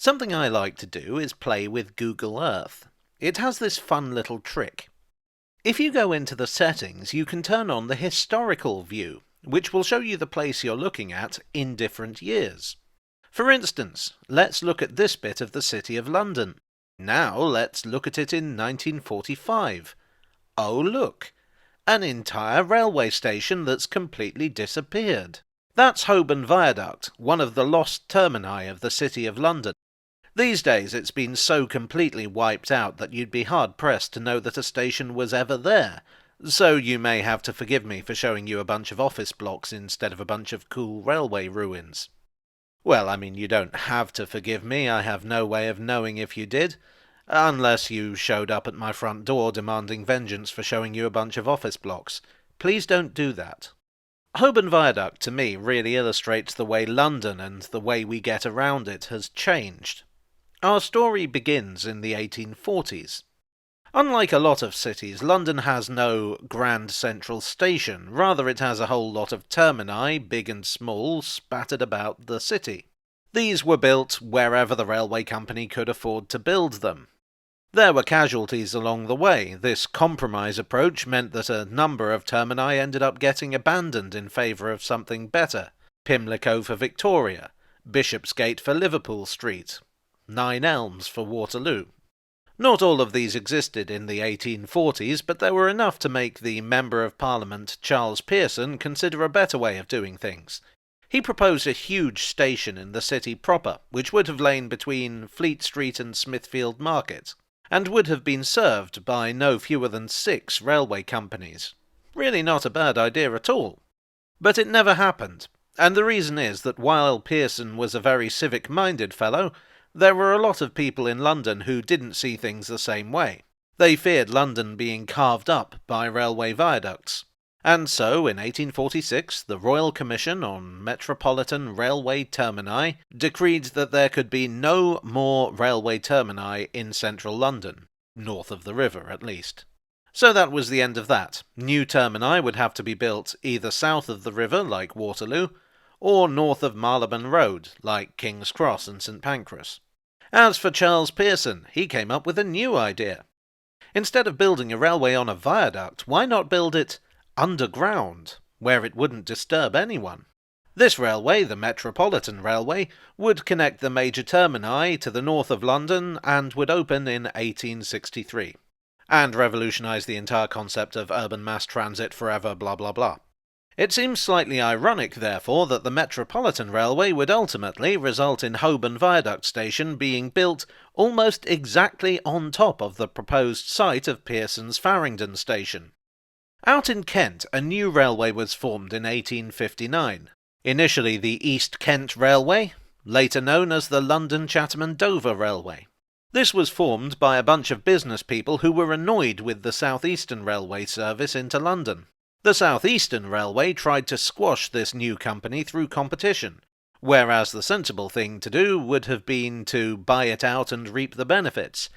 Something I like to do is play with Google Earth. It has this fun little trick. If you go into the settings, you can turn on the historical view, which will show you the place you're looking at in different years. For instance, let's look at this bit of the City of London. Now let's look at it in 1945. Oh look! An entire railway station that's completely disappeared. That's Holborn Viaduct, one of the lost termini of the City of London. These days it's been so completely wiped out that you'd be hard-pressed to know that a station was ever there, so you may have to forgive me for showing you a bunch of office blocks instead of a bunch of cool railway ruins. Well, I mean, you don't have to forgive me, I have no way of knowing if you did, unless you showed up at my front door demanding vengeance for showing you a bunch of office blocks. Please don't do that. Holborn Viaduct, to me, really illustrates the way London and the way we get around it has changed. Our story begins in the 1840s. Unlike a lot of cities, London has no grand central station, rather it has a whole lot of termini, big and small, spattered about the city. These were built wherever the railway company could afford to build them. There were casualties along the way. This compromise approach meant that a number of termini ended up getting abandoned in favour of something better. Pimlico for Victoria, Bishopsgate for Liverpool Street, Nine Elms for Waterloo. Not all of these existed in the 1840s, but there were enough to make the Member of Parliament Charles Pearson consider a better way of doing things. He proposed a huge station in the city proper, which would have lain between Fleet Street and Smithfield Market, and would have been served by no fewer than 6 railway companies. Really not a bad idea at all. But it never happened, and the reason is that while Pearson was a very civic-minded fellow, there were a lot of people in London who didn't see things the same way. They feared London being carved up by railway viaducts. And so, in 1846, the Royal Commission on Metropolitan Railway Termini decreed that there could be no more railway termini in central London, north of the river at least. So that was the end of that. New termini would have to be built either south of the river, like Waterloo, or north of Marylebone Road, like King's Cross and St Pancras. As for Charles Pearson, he came up with a new idea. Instead of building a railway on a viaduct, why not build it underground, where it wouldn't disturb anyone? This railway, the Metropolitan Railway, would connect the major termini to the north of London and would open in 1863, and revolutionise the entire concept of urban mass transit forever blah blah blah. It seems slightly ironic, therefore, that the Metropolitan Railway would ultimately result in Holborn Viaduct Station being built almost exactly on top of the proposed site of Pearson's Farringdon Station. Out in Kent, a new railway was formed in 1859. Initially the East Kent Railway, later known as the London, Chatham and Dover Railway. This was formed by a bunch of business people who were annoyed with the South Eastern Railway service into London. The South Eastern Railway tried to squash this new company through competition, whereas the sensible thing to do would have been to buy it out and reap the benefits.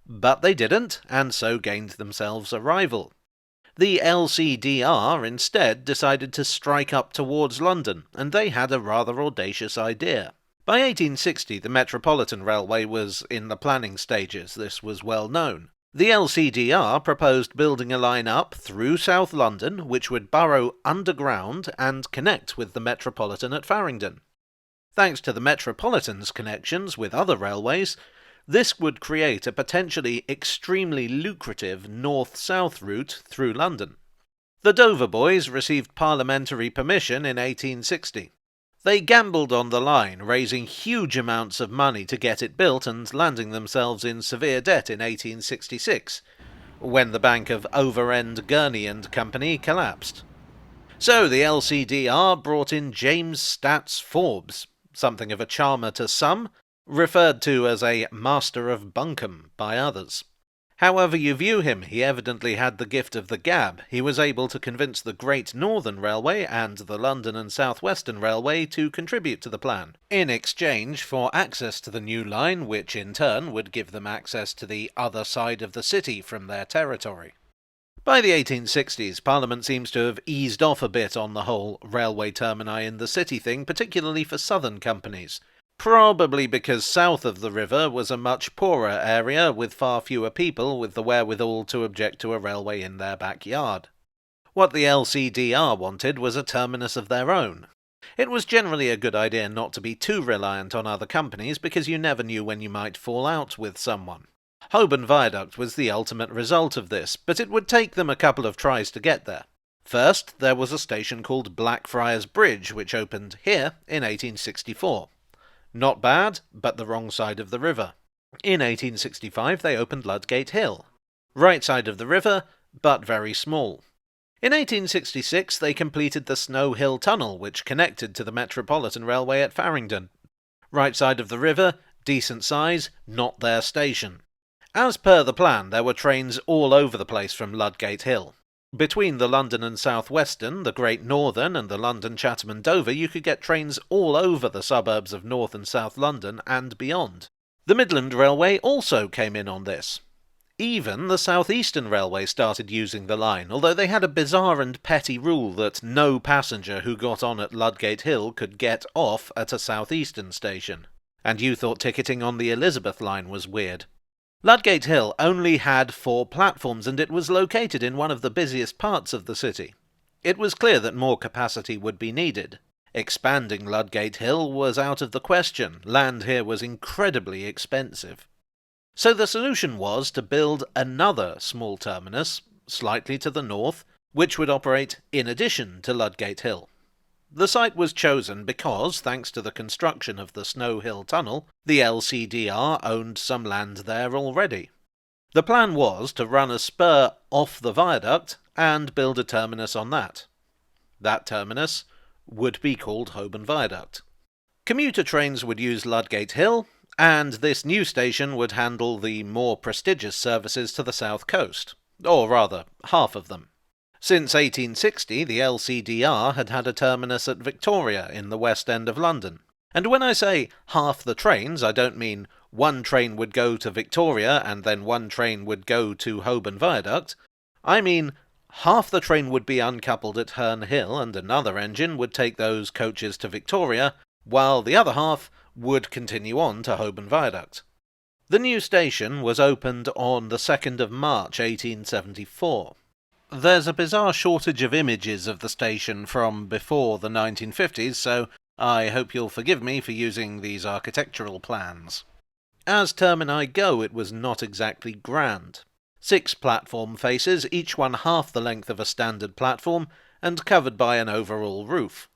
But they didn't, and so gained themselves a rival. The LCDR instead decided to strike up towards London, and they had a rather audacious idea. By 1860 the Metropolitan Railway was in the planning stages, this was well known. The LCDR proposed building a line up through South London which would burrow underground and connect with the Metropolitan at Farringdon. Thanks to the Metropolitan's connections with other railways, this would create a potentially extremely lucrative north-south route through London. The Dover boys received parliamentary permission in 1860. They gambled on the line, raising huge amounts of money to get it built and landing themselves in severe debt in 1866, when the Bank of Overend, Gurney and Company collapsed. So the LCDR brought in James Stats Forbes, something of a charmer to some, referred to as a master of bunkum by others. However you view him, he evidently had the gift of the gab. He was able to convince the Great Northern Railway and the London and South Western Railway to contribute to the plan, in exchange for access to the new line, which in turn would give them access to the other side of the city from their territory. By the 1860s, Parliament seems to have eased off a bit on the whole railway termini in the city thing, particularly for southern companies. Probably because south of the river was a much poorer area with far fewer people with the wherewithal to object to a railway in their backyard. What the LCDR wanted was a terminus of their own. It was generally a good idea not to be too reliant on other companies because you never knew when you might fall out with someone. Holborn Viaduct was the ultimate result of this, but it would take them a couple of tries to get there. First, there was a station called Blackfriars Bridge, which opened here in 1864. Not bad, but the wrong side of the river. In 1865 they opened Ludgate Hill. Right side of the river, but very small. In 1866 they completed the Snow Hill Tunnel, which connected to the Metropolitan Railway at Farringdon. Right side of the river, decent size, not their station. As per the plan, there were trains all over the place from Ludgate Hill. Between the London and South Western, the Great Northern, and the London, Chatham and Dover, you could get trains all over the suburbs of North and South London and beyond. The Midland Railway also came in on this. Even the South Eastern Railway started using the line, although they had a bizarre and petty rule that no passenger who got on at Ludgate Hill could get off at a South Eastern station. And you thought ticketing on the Elizabeth line was weird. Ludgate Hill only had 4 platforms, and it was located in one of the busiest parts of the city. It was clear that more capacity would be needed. Expanding Ludgate Hill was out of the question. Land here was incredibly expensive. So the solution was to build another small terminus, slightly to the north, which would operate in addition to Ludgate Hill. The site was chosen because, thanks to the construction of the Snow Hill Tunnel, the LCDR owned some land there already. The plan was to run a spur off the viaduct and build a terminus on that. That terminus would be called Holborn Viaduct. Commuter trains would use Ludgate Hill, and this new station would handle the more prestigious services to the south coast, or rather, half of them. Since 1860, the LCDR had had a terminus at Victoria in the West End of London. And when I say half the trains, I don't mean one train would go to Victoria and then one train would go to Holborn Viaduct. I mean half the train would be uncoupled at Herne Hill and another engine would take those coaches to Victoria, while the other half would continue on to Holborn Viaduct. The new station was opened on the 2nd of March 1874. There's a bizarre shortage of images of the station from before the 1950s, so I hope you'll forgive me for using these architectural plans. As termini go, it was not exactly grand. 6 platform faces, each one half the length of a standard platform, and covered by an overall roof.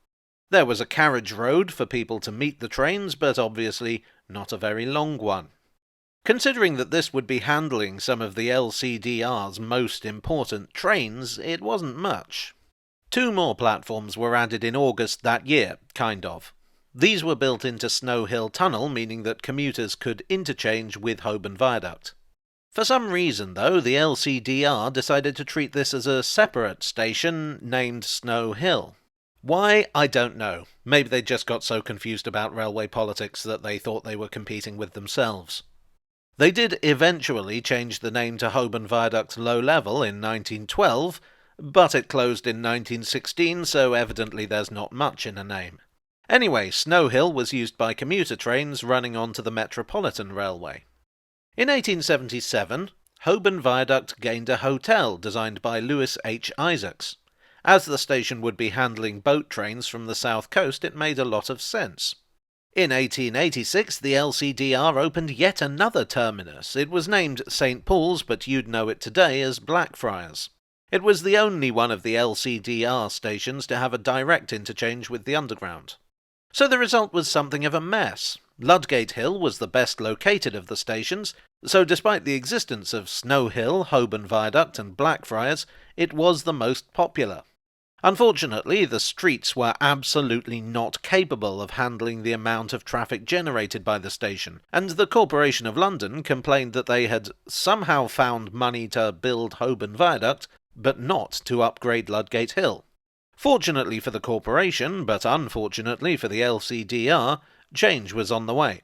There was a carriage road for people to meet the trains, but obviously not a very long one. Considering that this would be handling some of the LCDR's most important trains, it wasn't much. 2 more platforms were added in August that year, kind of. These were built into Snow Hill Tunnel, meaning that commuters could interchange with Holborn Viaduct. For some reason, though, the LCDR decided to treat this as a separate station named Snow Hill. Why, I don't know. Maybe they just got so confused about railway politics that they thought they were competing with themselves. They did eventually change the name to Holborn Viaduct Low Level in 1912, but it closed in 1916, so evidently there's not much in a name. Anyway, Snow Hill was used by commuter trains running onto the Metropolitan Railway. In 1877, Holborn Viaduct gained a hotel designed by Lewis H. Isaacs. As the station would be handling boat trains from the south coast, it made a lot of sense. In 1886, the LCDR opened yet another terminus. It was named St. Paul's, but you'd know it today as Blackfriars. It was the only one of the LCDR stations to have a direct interchange with the Underground. So the result was something of a mess. Ludgate Hill was the best located of the stations, so despite the existence of Snow Hill, Holborn Viaduct and Blackfriars, it was the most popular. Unfortunately, the streets were absolutely not capable of handling the amount of traffic generated by the station, and the Corporation of London complained that they had somehow found money to build Holborn Viaduct, but not to upgrade Ludgate Hill. Fortunately for the corporation, but unfortunately for the LCDR, change was on the way.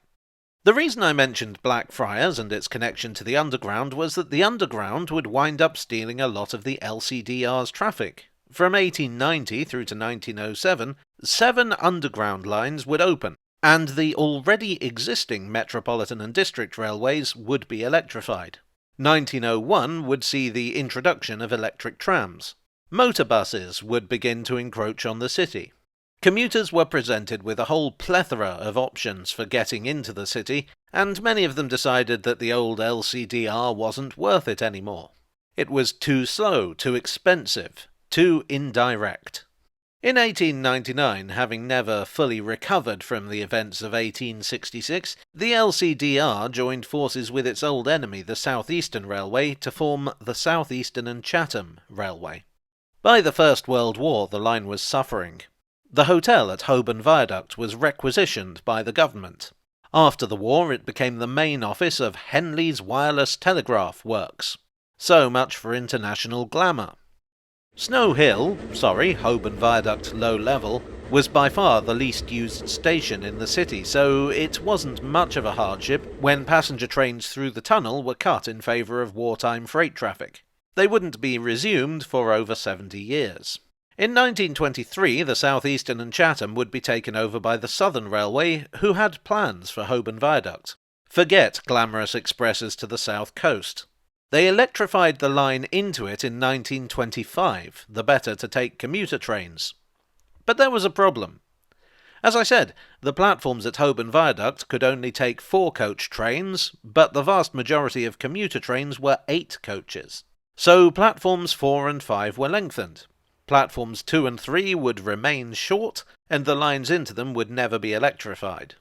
The reason I mentioned Blackfriars and its connection to the Underground was that the Underground would wind up stealing a lot of the LCDR's traffic. From 1890 through to 1907, 7 underground lines would open. and the already existing Metropolitan and District railways would be electrified. 1901 would see the introduction of electric trams. Motor buses would begin to encroach on the city. Commuters were presented with a whole plethora of options for getting into the city, and many of them decided that the old LCDR wasn't worth it anymore. It was too slow, too expensive, too indirect. In 1899, having never fully recovered from the events of 1866, the LCDR joined forces with its old enemy, the South Eastern Railway, to form the South Eastern and Chatham Railway. By the First World War, the line was suffering. The hotel at Holborn Viaduct was requisitioned by the government. After the war, it became the main office of Henley's Wireless Telegraph Works. So much for international glamour. Holborn Viaduct Low Level, was by far the least used station in the city, so it wasn't much of a hardship when passenger trains through the tunnel were cut in favour of wartime freight traffic. They wouldn't be resumed for over 70 years. In 1923, the South Eastern and Chatham would be taken over by the Southern Railway, who had plans for Holborn Viaduct. Forget glamorous expresses to the south coast. They electrified the line into it in 1925, the better to take commuter trains. But there was a problem. As I said, the platforms at Holborn Viaduct could only take 4-coach trains, but the vast majority of commuter trains were 8 coaches. So platforms 4 and 5 were lengthened. Platforms 2 and 3 would remain short, and the lines into them would never be electrified.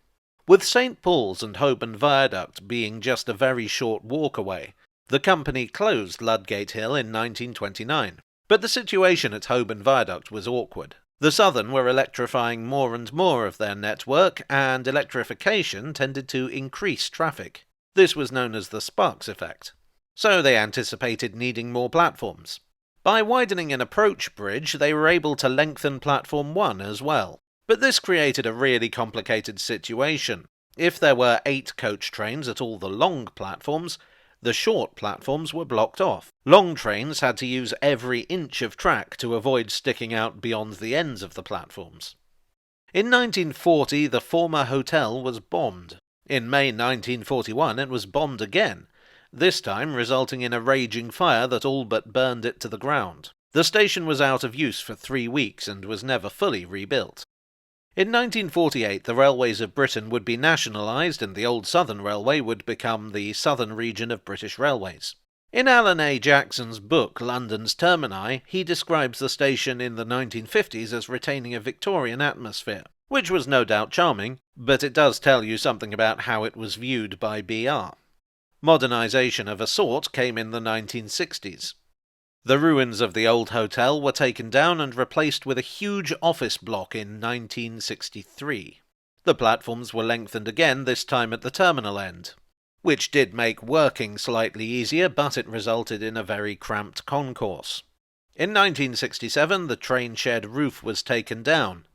With St. Paul's and Holborn Viaduct being just a very short walk away, the company closed Ludgate Hill in 1929. But the situation at Holborn Viaduct was awkward. The Southern were electrifying more and more of their network, and electrification tended to increase traffic. This was known as the Sparks effect. So they anticipated needing more platforms. By widening an approach bridge, they were able to lengthen Platform 1 as well. But this created a really complicated situation. If there were 8 coach trains at all the long platforms, the short platforms were blocked off. Long trains had to use every inch of track to avoid sticking out beyond the ends of the platforms. In 1940, the former hotel was bombed. In May 1941, it was bombed again, this time resulting in a raging fire that all but burned it to the ground. The station was out of use for 3 weeks and was never fully rebuilt. In 1948, the railways of Britain would be nationalised and the old Southern Railway would become the Southern Region of British Railways. In Alan A. Jackson's book London's Termini, he describes the station in the 1950s as retaining a Victorian atmosphere, which was no doubt charming, but it does tell you something about how it was viewed by BR. Modernisation of a sort came in the 1960s. The ruins of the old hotel were taken down and replaced with a huge office block in 1963. The platforms were lengthened again, this time at the terminal end, which did make working slightly easier, but it resulted in a very cramped concourse. In 1967, the train shed roof was taken down.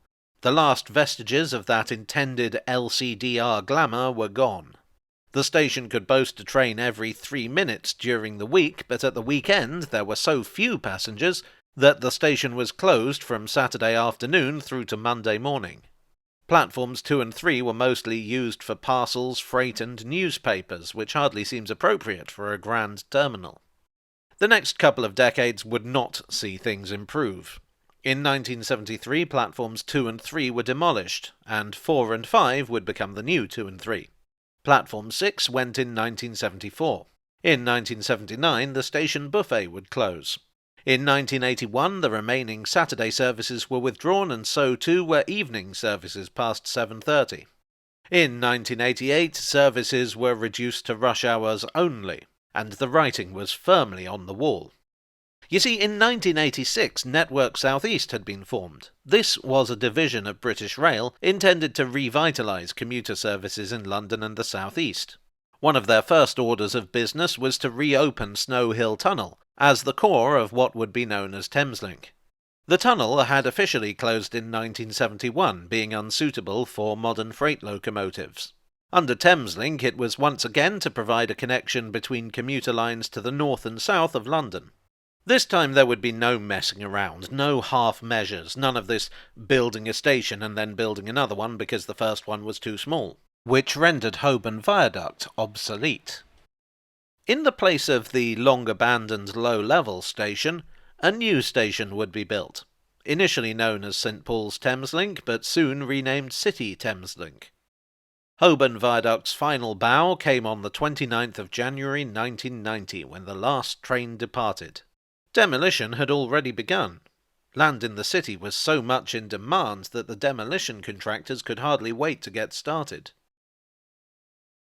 The last vestiges of that intended LCDR glamour were gone. The station could boast a train every 3 minutes during the week, but at the weekend there were so few passengers that the station was closed from Saturday afternoon through to Monday morning. Platforms 2 and 3 were mostly used for parcels, freight and newspapers, which hardly seems appropriate for a grand terminal. The next couple of decades would not see things improve. In 1973, platforms 2 and 3 were demolished, and 4 and 5 would become the new 2 and 3. Platform 6 went in 1974. In 1979, the station buffet would close. In 1981, the remaining Saturday services were withdrawn, and so too were evening services past 7:30. In 1988, services were reduced to rush hours only, and the writing was firmly on the wall. You see, in 1986, Network South East had been formed. This was a division of British Rail intended to revitalise commuter services in London and the South East. One of their first orders of business was to reopen Snow Hill Tunnel, as the core of what would be known as Thameslink. The tunnel had officially closed in 1971, being unsuitable for modern freight locomotives. Under Thameslink, it was once again to provide a connection between commuter lines to the north and south of London. This time there would be no messing around, no half measures, none of this building a station and then building another one because the first one was too small, which rendered Holborn Viaduct obsolete. In the place of the long-abandoned low-level station, a new station would be built, initially known as St Paul's Thameslink, but soon renamed City Thameslink. Holborn Viaduct's final bow came on the 29th of January 1990, when the last train departed. Demolition had already begun. Land in the city was so much in demand that the demolition contractors could hardly wait to get started.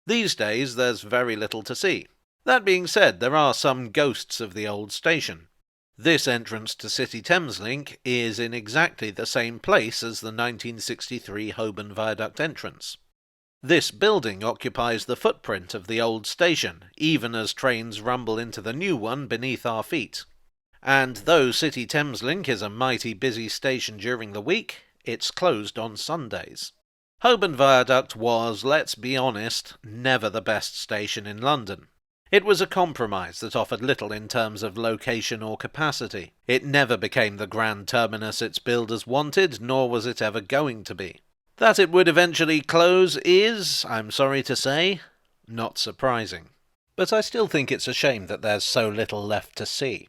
These days there's very little to see. That being said, there are some ghosts of the old station. This entrance to City Thameslink is in exactly the same place as the 1963 Holborn Viaduct entrance. This building occupies the footprint of the old station, even as trains rumble into the new one beneath our feet. And though City Thameslink is a mighty busy station during the week, it's closed on Sundays. Holborn Viaduct was, let's be honest, never the best station in London. It was a compromise that offered little in terms of location or capacity. It never became the grand terminus its builders wanted, nor was it ever going to be. That it would eventually close is, I'm sorry to say, not surprising. But I still think it's a shame that there's so little left to see.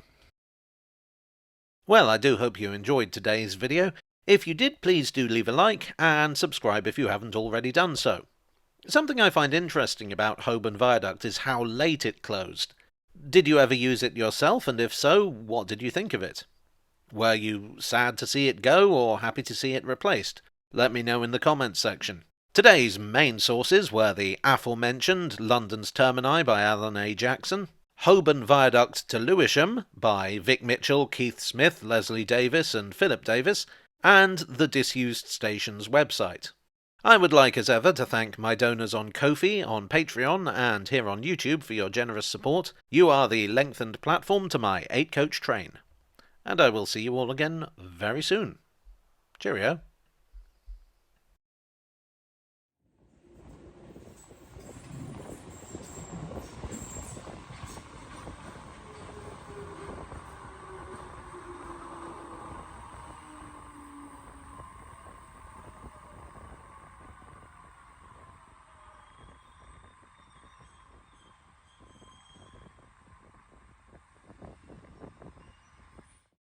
Well, I do hope you enjoyed today's video. If you did, please do leave a like, and subscribe if you haven't already done so. Something I find interesting about Holborn Viaduct is how late it closed. Did you ever use it yourself, and if so, what did you think of it? Were you sad to see it go, or happy to see it replaced? Let me know in the comments section. Today's main sources were the aforementioned London's Termini by Alan A. Jackson, Holborn Viaduct to Lewisham by Vic Mitchell, Keith Smith, Leslie Davis and Philip Davis, and the Disused Station's website. I would like as ever to thank my donors on Ko-fi, on Patreon and here on YouTube for your generous support. You are the lengthened platform to my 8-coach train. And I will see you all again very soon. Cheerio.